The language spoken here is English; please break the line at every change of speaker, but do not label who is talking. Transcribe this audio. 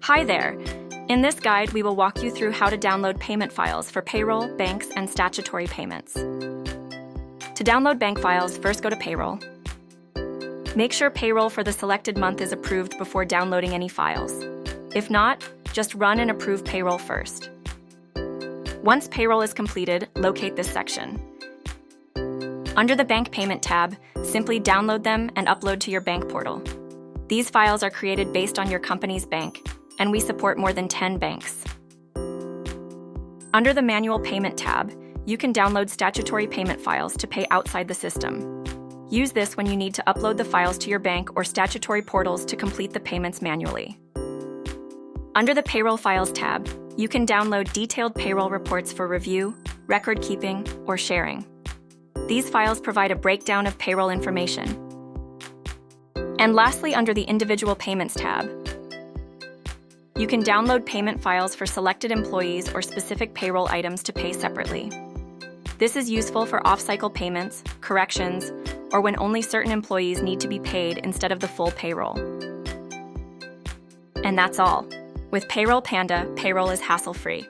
Hi there! In this guide, we will walk you through how to download payment files for payroll, banks, and statutory payments. To download bank files, first go to Payroll. Make sure payroll for the selected month is approved before downloading any files. If not, just run and approve payroll first. Once payroll is completed, locate this section. Under the Bank Payment tab, simply download them and upload to your bank portal. These files are created based on your company's bank, and we support more than 10 banks. Under the Manual Payment tab, you can download statutory payment files to pay outside the system. Use this when you need to upload the files to your bank or statutory portals to complete the payments manually. Under the Payroll Files tab, you can download detailed payroll reports for review, record keeping, or sharing. These files provide a breakdown of payroll information. And lastly, under the Individual Payments tab, you can download payment files for selected employees or specific payroll items to pay separately. This is useful for off-cycle payments, corrections, or when only certain employees need to be paid instead of the full payroll. And that's all. With PayrollPanda, payroll is hassle-free.